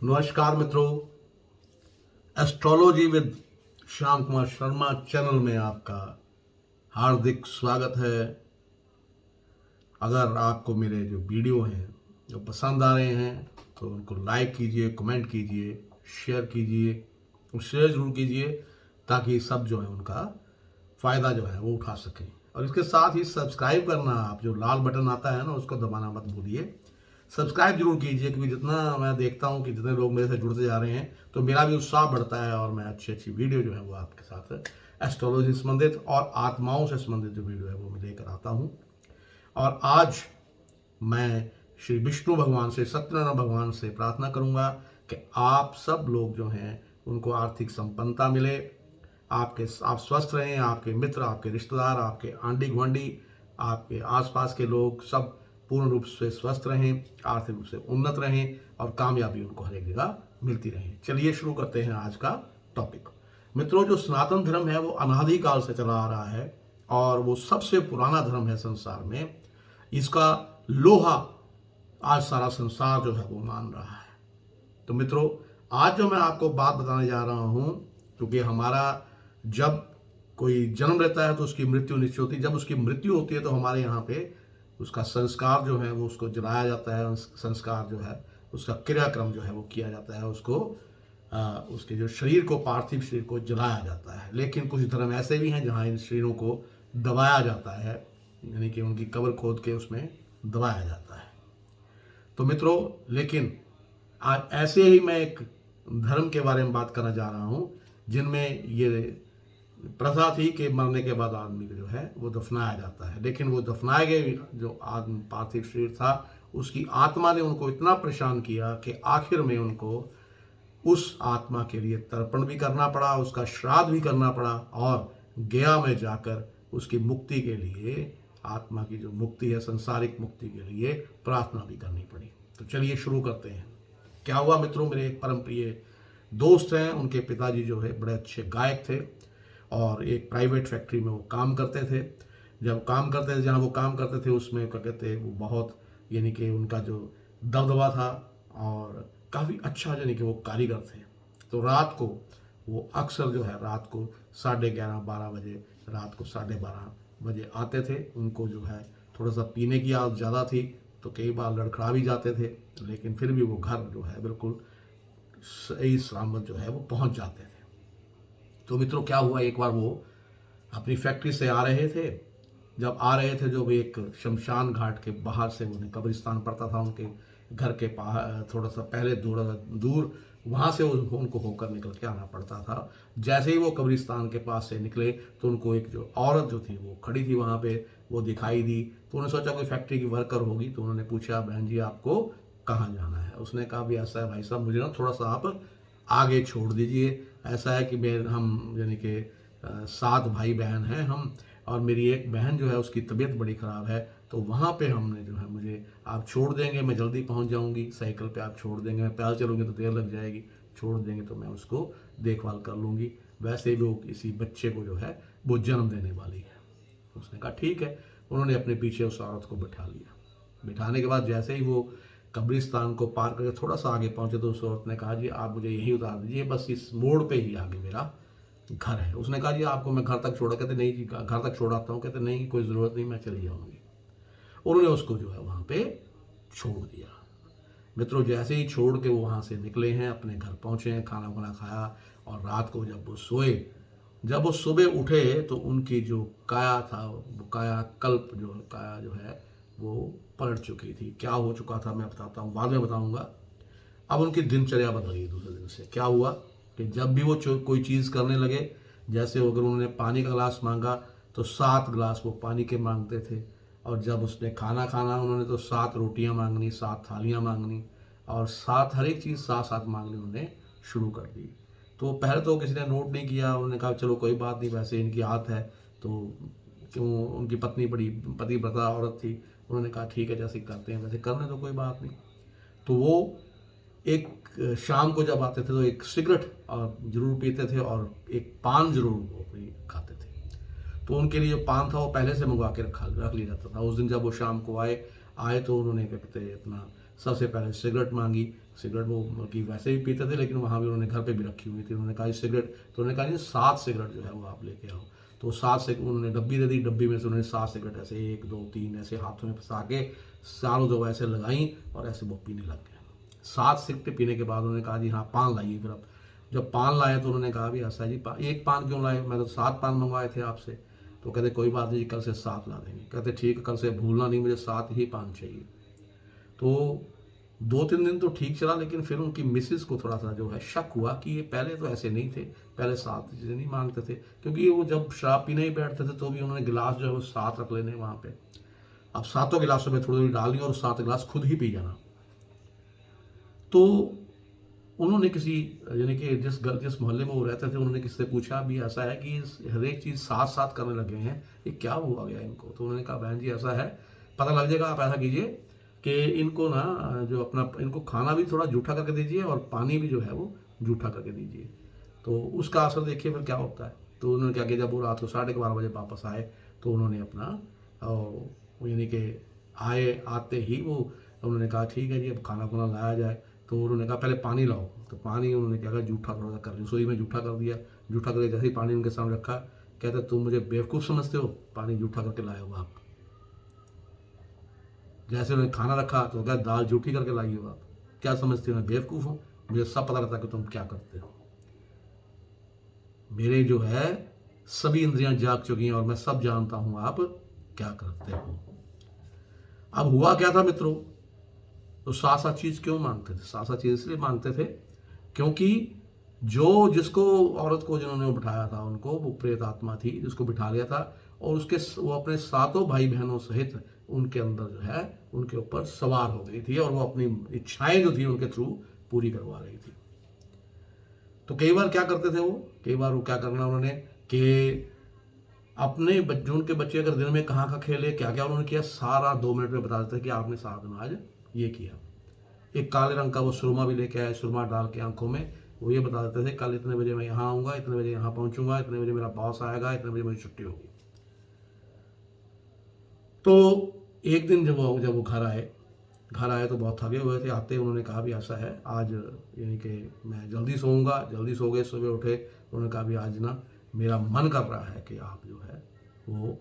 नमस्कार मित्रों, astrology with Shyam Kumar Sharma channel में आपका हार्दिक स्वागत है। अगर आपको मेरे जो वीडियो हैं जो पसंद आ रहे हैं तो उनको लाइक कीजिए, कमेंट कीजिए, शेयर कीजिए और शेयर जरूर कीजिए ताकि सब जो है उनका फ़ायदा जो है वो उठा सकें। और इसके साथ ही सब्सक्राइब करना, आप जो लाल बटन आता है ना उसको दबाना मत भूलिए। सब्सक्राइब जरूर कीजिए क्योंकि जितना मैं देखता हूँ कि जितने लोग मेरे से जुड़ते जा रहे हैं तो मेरा भी उत्साह बढ़ता है और मैं अच्छी अच्छी वीडियो जो है वो आपके साथ एस्ट्रोलॉजी से संबंधित और आत्माओं से संबंधित जो वीडियो है वो मैं लेकर आता हूँ। और आज मैं श्री विष्णु भगवान से, सत्यनारायण भगवान से प्रार्थना करूँगा कि आप सब लोग जो हैं उनको आर्थिक संपन्नता मिले, आप स्वस्थ रहें, आपके मित्र, आपके रिश्तेदार, आपके आंडी गुआंढी, आपके आसपास के लोग सब पूर्ण रूप से स्वस्थ रहें, आर्थिक रूप से उन्नत रहें और कामयाबी उनको हर एक जगह मिलती रहे। चलिए शुरू करते हैं आज का टॉपिक। मित्रों, जो सनातन धर्म है वो अनादिकाल से चला आ रहा है और वो सबसे पुराना धर्म है संसार में। इसका लोहा आज सारा संसार जो है वो मान रहा है। तो मित्रों, आज जो मैं आपको बात बताने जा रहा हूँ, क्योंकि हमारा जब कोई जन्म लेता है तो उसकी मृत्यु निश्चित होती है। जब उसकी मृत्यु होती है तो हमारे यहाँ पे उसका संस्कार जो है वो उसको जलाया जाता है। संस्कार जो है उसका क्रियाक्रम जो है वो किया जाता है, उसको उसके जो शरीर को, पार्थिव शरीर को जलाया जाता है। लेकिन कुछ धर्म ऐसे भी हैं जहाँ इन शरीरों को दबाया जाता है, यानी कि उनकी कब्र खोद के उसमें दबाया जाता है। तो मित्रों, लेकिन आज ऐसे ही मैं एक धर्म के बारे में बात करना जा रहा हूँ जिनमें ये प्रथा थी कि मरने के बाद आदमी को जो है वो दफनाया जाता है। लेकिन वो दफनाए गए जो आदमी, पार्थिव शरीर था, उसकी आत्मा ने उनको इतना परेशान किया कि आखिर में उनको उस आत्मा के लिए तर्पण भी करना पड़ा, उसका श्राद्ध भी करना पड़ा और गया में जाकर उसकी मुक्ति के लिए, आत्मा की जो मुक्ति है, सांसारिक मुक्ति के लिए प्रार्थना भी करनी पड़ी। तो चलिए शुरू करते हैं। क्या हुआ मित्रों, मेरे एक परम प्रिय दोस्त हैं, उनके पिताजी जो है बड़े अच्छे गायक थे और एक प्राइवेट फैक्ट्री में वो काम करते थे। जब काम करते थे, जहाँ वो काम करते थे उसमें क्या कहते हैं, वो बहुत, यानी कि उनका जो दबदबा था और काफ़ी अच्छा, यानी कि वो कारीगर थे। तो रात को वो अक्सर जो है रात को 11:30-12 बजे, रात को 12:30 बजे आते थे। उनको जो है थोड़ा सा पीने की आदत ज़्यादा थी तो कई बार लड़खड़ा भी जाते थे, लेकिन फिर भी वो घर जो है बिल्कुल सही सलामत जो है वो पहुंच जाते थे। तो मित्रों, क्या हुआ, एक बार वो अपनी फैक्ट्री से आ रहे थे। जब आ रहे थे, जो एक शमशान घाट के बाहर से उन्हें कब्रिस्तान पड़ता था उनके घर के थोड़ा सा पहले दूर वहाँ से उनको होकर निकल के आना पड़ता था। जैसे ही वो कब्रिस्तान के पास से निकले तो उनको एक जो औरत जो थी वो खड़ी थी वहाँ पे, वो दिखाई दी। तो उन्होंने सोचा कोई फैक्ट्री की वर्कर होगी, तो उन्होंने पूछा, बहन जी आपको कहाँ जाना है? उसने कहा, भी ऐसा है भाई साहब, मुझे ना थोड़ा सा आप आगे छोड़ दीजिए। ऐसा है कि हम यानी कि 7 भाई बहन हैं हम, और मेरी एक बहन जो है उसकी तबीयत बड़ी ख़राब है, तो वहाँ पे हमने जो है, मुझे आप छोड़ देंगे, मैं जल्दी पहुँच जाऊँगी। साइकिल पे आप छोड़ देंगे, मैं पैदल चलूँगी तो देर लग जाएगी, छोड़ देंगे तो मैं उसको देखभाल कर लूँगी। वैसे भी वो किसी बच्चे को जो है वो जन्म देने वाली है। उसने कहा ठीक है। उन्होंने अपने पीछे उस औरत को बिठा लिया। बिठाने के बाद जैसे ही वो कब्रिस्तान को पार करके थोड़ा सा आगे पहुंचे तो उस औरत ने कहा, जी आप मुझे यहीं उतार दीजिए, बस इस मोड़ पे ही आगे मेरा घर है। उसने कहा, जी आपको मैं घर तक छोड़ा? कहते नहीं जी, घर तक छोड़ाता हूँ। कहते नहीं, कोई ज़रूरत नहीं, मैं चली जाऊँगी। उन्होंने उसको जो है वहाँ पे छोड़ दिया। मित्रों, जैसे ही छोड़ के वो वहाँ से निकले हैं, अपने घर पहुँचे हैं, खाना वाना खाया और रात को जब वो सोए, जब वो सुबह उठे तो उनकी जो काया था, वो कायाकल्प जो काया जो है वो पलट चुकी थी। क्या हो चुका था मैं बताता हूँ, बाद में बताऊँगा। अब उनकी दिनचर्या बदल गई। दूसरे दिन से क्या हुआ कि जब भी वो कोई चीज़ करने लगे, जैसे अगर उन्होंने पानी का गिलास मांगा तो 7 गिलास वो पानी के मांगते थे, और जब उसने खाना खाना उन्होंने तो 7 रोटियां मांगनी, 7 थालियां मांगनी, और 7 हर एक चीज़ 7-7 मांगनी उन्होंने शुरू कर दी। तो पहले तो किसी ने नोट नहीं किया, उन्होंने कहा चलो कोई बात नहीं, वैसे इनकी आदत है, तो क्यों, उनकी पत्नी बड़ी पतिव्रता औरत थी, उन्होंने कहा ठीक है, जैसे करते हैं वैसे करने तो कोई बात नहीं। तो वो एक शाम को जब आते थे तो एक सिगरेट जरूर पीते थे और एक पान जरूर वो खाते थे। तो उनके लिए जो पान था वो पहले से मंगवा के रख लिया जाता था। उस दिन जब वो शाम को आए तो उन्होंने क्या कहते हैं, अपना सबसे पहले सिगरेट मांगी, सिगरेट वो कि वैसे ही पीते थे, लेकिन वहाँ भी उन्होंने घर पे भी रखी हुई थी। उन्होंने कहा सिगरेट, तो उन्होंने कहा जी 7 सिगरेट जो है वो आप लेके आओ। तो 7 से उन्होंने डब्बी दे दी, डब्बी में से उन्होंने 7 सिगरेट ऐसे 1 2 3 ऐसे हाथों में फंसा के चारों दो ऐसे लगाई और ऐसे वो पीने लग गए। 7 सिगरेट पीने के बाद उन्होंने कहा जी हाँ पान लाइए। फिर अब जब पान लाए तो उन्होंने कहा भी ऐसा जी एक पान क्यों लाए, मैं तो 7 पान मंगवाए थे आपसे। तो कहते कोई बात नहीं, कल से 7 ला देंगे। कहते ठीक है, कल से भूलना नहीं, मुझे 7 ही पान चाहिए। तो 2-3 दिन तो ठीक चला, लेकिन फिर उनकी मिसेस को थोड़ा सा जो है शक हुआ कि ये पहले तो ऐसे नहीं थे, पहले 7 चीज़ें नहीं मांगते थे, क्योंकि वो जब शराब पीने ही बैठते थे तो भी उन्होंने गिलास जो है वो 7 रख लेने वहाँ पे। अब 7 गिलासों में थोड़ी थोड़ी डालनी और 7 गिलास खुद ही पी जाना। तो उन्होंने किसी, यानी कि जिस मोहल्ले में वो रहते थे, उन्होंने किसी से पूछा भी ऐसा है कि हर एक चीज़ 7-7 करने लगे हैं, ये क्या हुआ गया इनको। तो उन्होंने कहा बहन जी ऐसा है, पता लग जाएगा, आप ऐसा कीजिए कि इनको ना जो अपना इनको खाना भी थोड़ा जूठा करके दीजिए और पानी भी जो है वो जूठा करके दीजिए, तो उसका असर देखिए फिर क्या होता है। तो उन्होंने क्या किया, जब वो रात को 12:30 बजे वापस आए तो उन्होंने अपना यानी कि आते ही वो उन्होंने कहा ठीक है जी अब खाना खुना लाया जाए। तो उन्होंने कहा पहले पानी लाओ। तो पानी उन्होंने क्या कहा जूठा थोड़ा सा कर रसोई में जूठा कर दिया। जूठा करके जैसे ही पानी उनके सामने रखा, कहते तुम मुझे बेवकूफ़ समझते हो, पानी जूठा करके लाए हो आप। जैसे उन्होंने खाना रखा तो क्या दाल जूठी करके लाई हो आप, क्या समझते हो मैं बेवकूफ़ हूँ, मुझे सब पता रहता है कि तुम क्या करते हो। मेरे जो है सभी इंद्रियां जाग चुकी हैं और मैं सब जानता हूं आप क्या करते हो। अब हुआ क्या था मित्रों, तो 7-7 चीज क्यों मांगते थे? 7-7 चीज इसलिए मांगते थे क्योंकि जिसको औरत को जिन्होंने बिठाया था उनको वो प्रेत आत्मा थी जिसको बिठा लिया था, और वो अपने 7 भाई बहनों सहित उनके अंदर जो है उनके ऊपर सवार हो गई थी और वो अपनी इच्छाएं जो थी उनके थ्रू पूरी करवा रही थी। तो कई बार क्या करते थे कई बार वो क्या करना उन्होंने कि अपने जो उनके बच्चे अगर दिन में कहाँ खेले क्या क्या उन्होंने किया, सारा 2 मिनट में बता देते थे कि आपने साथ में आज ये किया। एक काले रंग का वो सुरमा भी लेके आए, सुरमा डाल के आंखों में वो ये बता देते थे कल इतने बजे मैं यहाँ आऊँगा, इतने बजे यहाँ पहुँचूंगा, इतने बजे मेरा बॉस आएगा, इतने बजे मेरी छुट्टी होगी। तो एक दिन जब वो घर आए तो बहुत थके हुए थे। आते उन्होंने कहा भी ऐसा है आज, यानी कि मैं जल्दी सोऊंगा। जल्दी सो गए, सुबह उठे, उन्होंने कहा भी आज ना मेरा मन कर रहा है कि आप जो है वो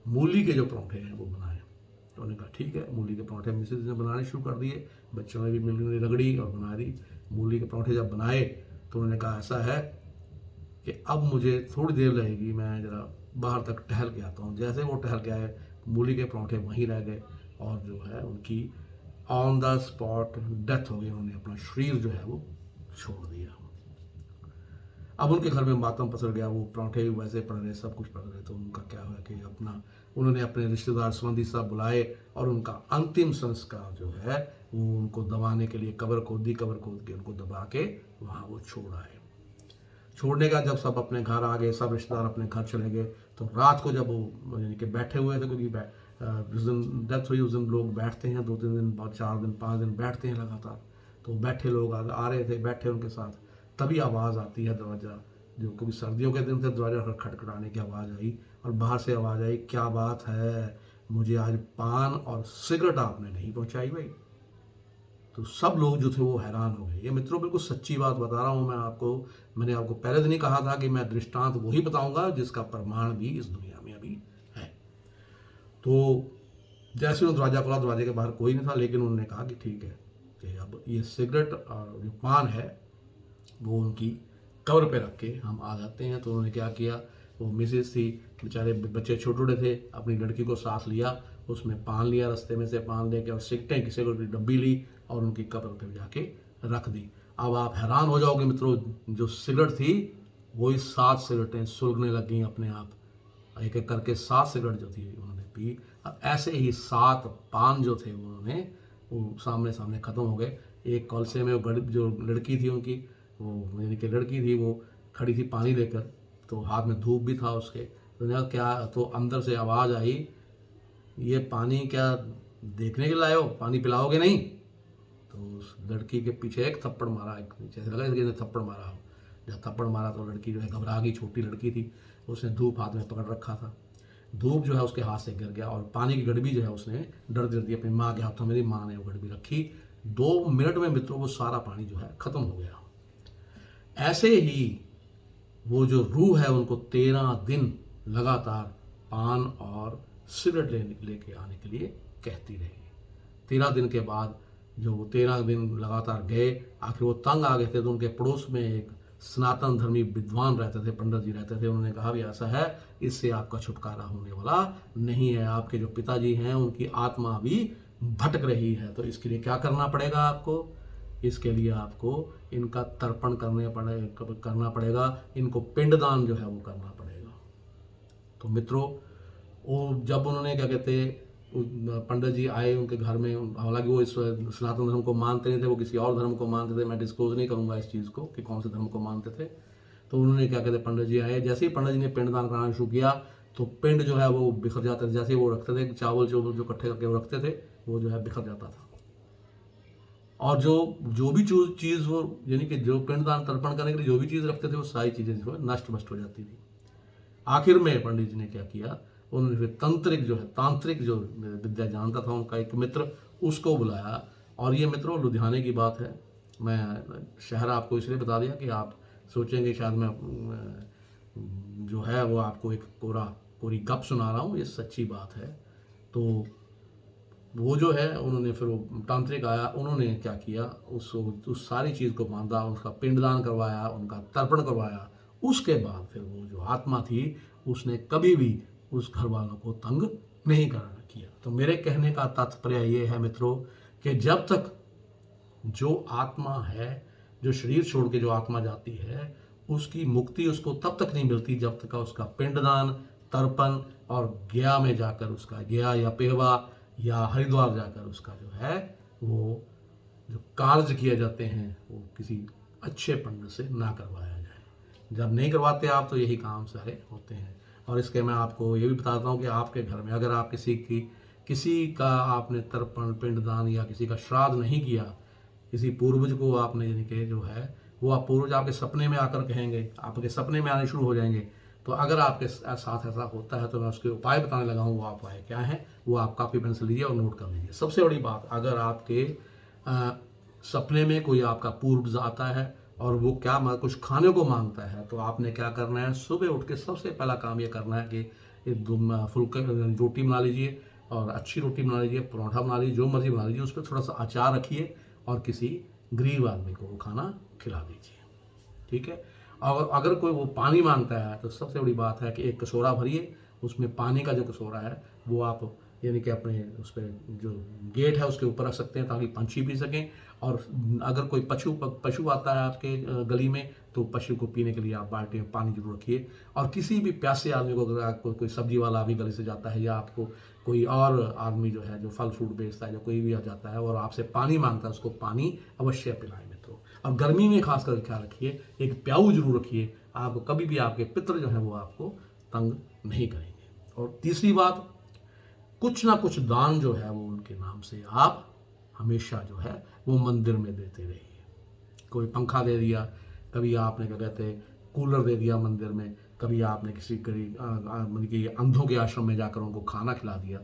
मूली के जो पराठे हैं वो बनाएं। तो उन्होंने कहा ठीक है, मूली के पराठे मिसेज ने बनाने शुरू कर दिए, बच्चों ने भी मूली रगड़ी और बना दी। मूली के पराठे जब बनाए तो उन्होंने कहा ऐसा है कि अब मुझे थोड़ी देर लगेगी, मैं ज़रा बाहर तक टहल के आता हूँ। जैसे वो टहल के आए, मूली के पराठे वहीं रह गए और जो है उनकी ऑन द स्पॉट डेथ हो गई। उन्होंने अपना शरीर जो है वो छोड़ दिया। अब उनके घर में मातम पसर गया, वो पराठे वैसे पड़ रहे, सब कुछ पड़ रहे। तो उनका क्या हुआ कि उन्होंने अपने रिश्तेदार संबंधी सब बुलाए और उनका अंतिम संस्कार जो है वो उनको दबाने के लिए कब्र खोद के उनको दबा के वहाँ वो छोड़ आए। छोड़ने का जब सब अपने घर आ गए, सब रिश्तेदार अपने घर चले गए, तो रात को जब वो यानी कि बैठे हुए थे, क्योंकि जिस दिन डेथ हुई उस दिन लोग बैठते हैं 2-3 दिन, 4 दिन 5 दिन बैठते हैं लगातार। तो बैठे लोग आ रहे थे, बैठे उनके साथ, तभी आवाज़ आती है दरवाज़ा, जो कभी सर्दियों के दिन थे, दरवाज़ा खटखटाने की आवाज़ आई और बाहर से आवाज़ आई, क्या बात है, मुझे आज पान और सिगरेट आपने नहीं पहुँचाई भाई। तो सब लोग जो थे वो हैरान हो गए। ये मित्रों बिल्कुल सच्ची बात बता रहा हूँ मैं आपको। मैंने आपको पहले दिन ही कहा था कि मैं दृष्टांत वही बताऊंगा जिसका प्रमाण भी इस दुनिया में अभी है। तो जैसे वो दरवाज़ा खोला, दरवाजे के बाहर कोई नहीं था, लेकिन उन्होंने कहा कि ठीक है कि अब ये सिगरेट और जो पान है वो उनकी कब्र पे रख के हम आ जाते हैं। तो उन्होंने क्या किया, वो मिसेज थी, बेचारे बच्चे छोटे छोटे थे, अपनी लड़की को साथ लिया, उसमें पान लिया, रास्ते में से पान लेके और सिगरेटें की सिगरेट की डब्बी ली और उनकी कब्र पे जाके रख दी। अब आप हैरान हो जाओगे मित्रों, जो सिगरेट थी वही 7 सिगरेटें सुलगने लग गई अपने आप। एक एक करके 7 सिगरेट जो थी उन्होंने पी। अब ऐसे ही 7 पान जो थे उन्होंने वो सामने सामने ख़त्म हो गए। एक कॉलसे में वो जो लड़की थी उनकी, वो यानी कि लड़की थी, वो खड़ी थी पानी लेकर, तो हाथ में धूप भी था उसके। तो क्या, तो अंदर से आवाज़ आई, ये पानी क्या देखने के लाए हो, पानी पिलाओगे नहीं? तो उस लड़की के पीछे एक थप्पड़ मारा, एक जैसे लगा इसने थप्पड़ मारा हो। जब थप्पड़ मारा तो लड़की जो है घबरा गई, छोटी लड़की थी, उसने धूप हाथ में पकड़ रखा था। धूप जो है उसके हाथ से गिर गया और पानी की गड़बी जो है उसने डर दी अपनी माँ के हाथों में दी। माँ ने वो गड़बी रखी 2 मिनट में मित्रों वो सारा पानी जो है खत्म हो गया। ऐसे ही वो जो रूह है उनको 13 दिन लगातार पान और सिगरेट लेके आने के लिए कहती रही। 13 दिन के बाद जो वो 13 दिन लगातार गए, आखिर वो तंग आ गए थे। तो उनके पड़ोस में एक सनातन धर्मी विद्वान रहते थे, पंडित जी रहते थे। उन्होंने कहा भी ऐसा है, इससे आपका छुटकारा होने वाला नहीं है, आपके जो पिताजी हैं उनकी आत्मा भी भटक रही है। तो इसके लिए क्या करना पड़ेगा आपको? इसके लिए आपको इनका तर्पण करना पड़ेगा, इनको पिंडदान जो है वो करना पड़ेगा। तो मित्रों, वो जब उन्होंने क्या कहते पंडित जी आए उनके घर में, हालांकि वो इस सनातन धर्म को मानते नहीं थे, वो किसी और धर्म को मानते थे। मैं डिस्क्लोज नहीं करूंगा इस चीज़ को कि कौन से धर्म को मानते थे। तो उन्होंने क्या कहते पंडित जी आए, जैसे ही पंडित जी ने पिंडदान कराना शुरू किया तो पिंड जो है वो बिखर जाता था। जैसे वो रखते थे चावल जो इकट्ठे करके वो रखते थे, वो जो है बिखर जाता था। और जो भी चीज़ वो, यानी कि जो पिंडदान तर्पण करने के लिए जो भी चीज़ रखते थे, वो सारी चीज़ें जो है नष्ट भष्ट हो जाती थी। आखिर में पंडित जी ने क्या किया, उन्होंने फिर तांत्रिक जो विद्या जानता था उनका एक मित्र, उसको बुलाया। और ये मित्रों लुधियाने की बात है। मैं शहर आपको इसलिए बता दिया कि आप सोचेंगे शायद मैं जो है वो आपको एक पूरी गप सुना रहा हूँ, ये सच्ची बात है। तो वो जो है उन्होंने फिर वो तांत्रिक आया, उन्होंने क्या किया, उस सारी चीज़ को बांधा, उसका पिंडदान करवाया, उनका तर्पण करवाया। उसके बाद फिर वो जो आत्मा थी उसने कभी भी उस घर वालों को तंग नहीं किया। तो मेरे कहने का तात्पर्य ये है मित्रों कि जब तक जो आत्मा है, जो शरीर छोड़ के जो आत्मा जाती है, उसकी मुक्ति उसको तब तक नहीं मिलती जब तक उसका पिंडदान, तर्पण और गया में जाकर उसका, गया या पेहवा या हरिद्वार जाकर उसका जो है वो जो कार्य किए जाते हैं वो किसी अच्छे पंडित से ना करवाया जाए। जब नहीं करवाते आप तो यही काम सारे होते हैं। और इसके मैं आपको ये भी बताता हूँ कि आपके घर में अगर आप किसी का आपने तर्पण, पिंडदान या किसी का श्राद्ध नहीं किया, किसी पूर्वज को आपने, यानी कि जो है वो आप पूर्वज आपके सपने में आकर कहेंगे, आपके सपने में आने शुरू हो जाएंगे। तो अगर आपके साथ ऐसा होता है तो मैं उसके उपाय बताने लगा हूँ। वो उपाय क्या है वो आप कॉपी पेन से लीजिए और नोट कर लीजिए। सबसे बड़ी बात, अगर आपके सपने में कोई आपका पूर्वज आता है और वो कुछ खाने को मांगता है, तो आपने क्या करना है, सुबह उठ के सबसे पहला काम ये करना है कि एक फुल्का रोटी बना लीजिए, और अच्छी रोटी बना लीजिए, परोठा बना लीजिए, जो मर्जी बना लीजिए, उस पर थोड़ा सा अचार रखिए और किसी गरीब आदमी को वो खाना खिला दीजिए। ठीक है। और अगर कोई वो पानी मांगता है तो सबसे बड़ी बात है कि एक कटोरा भरिए, उसमें पानी का जो कटोरा है वो आप, यानी कि अपने उस पर जो गेट है उसके ऊपर रख सकते हैं ताकि पंछी पी सकें। और अगर कोई पशु आता है आपके गली में तो पशु को पीने के लिए आप बाल्टी में पानी जरूर रखिए। और किसी भी प्यासे आदमी को, अगर आपको कोई सब्जी वाला भी गली से जाता है या आपको कोई और आदमी जो है जो फल फ्रूट बेचता है, जो कोई भी आ जाता है और आपसे पानी मांगता है, उसको पानी अवश्य पिलाएं मित्रों। और गर्मी में खासकर ख्याल रखिए, एक प्याऊ जरूर रखिए। आपको कभी भी आपके पितृ जो है वो आपको तंग नहीं करेंगे। और तीसरी बात, कुछ ना कुछ दान जो है वो उनके नाम से आप हमेशा जो है वो मंदिर में देते रहिए। कोई पंखा दे दिया, कभी आपने क्या कहते कूलर दे दिया मंदिर में, कभी आपने किसी मतलब कि अंधों के आश्रम में जाकर उनको खाना खिला दिया,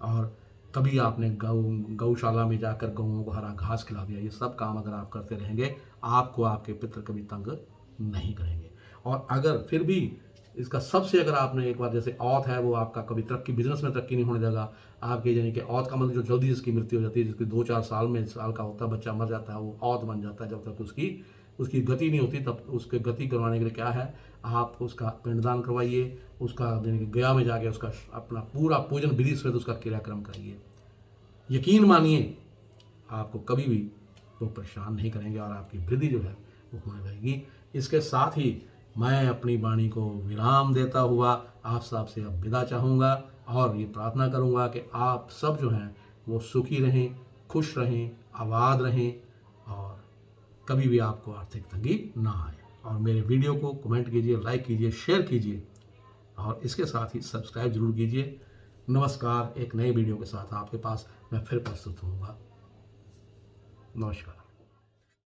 और कभी आपने गौशाला में जाकर गौओं को हरा घास खिला दिया। ये सब काम अगर आप करते रहेंगे, आपको आपके पितृ कभी तंग नहीं करेंगे। और अगर फिर भी इसका सबसे, अगर आपने एक बार, जैसे औत है वो आपका कभी बिजनेस में तरक्की नहीं होने देगा आपके, यानी कि औत का मतलब जो जल्दी जिसकी मृत्यु हो जाती है, जिसकी 2-4 साल का होता है, बच्चा मर जाता है, वो औत बन जाता है। जब तक उसकी गति नहीं होती तब उसके गति करवाने के लिए क्या है, आप उसका पिंडदान करवाइए, उसका यानी कि गया में जाके उसका अपना पूरा पूजन विधि सहित उसका क्रियाक्रम कराइए। यकीन मानिए आपको कभी भी वो परेशान नहीं करेंगे और आपकी वृद्धि जो है वो होने लगेगी। इसके साथ ही मैं अपनी वाणी को विराम देता हुआ आप सबसे अब विदा चाहूँगा और ये प्रार्थना करूँगा कि आप सब जो हैं वो सुखी रहें, खुश रहें, आबाद रहें और कभी भी आपको आर्थिक तंगी ना आए। और मेरे वीडियो को कमेंट कीजिए, लाइक कीजिए, शेयर कीजिए और इसके साथ ही सब्सक्राइब जरूर कीजिए। नमस्कार। एक नए वीडियो के साथ आपके पास मैं फिर प्रस्तुत होऊंगा। नमस्कार।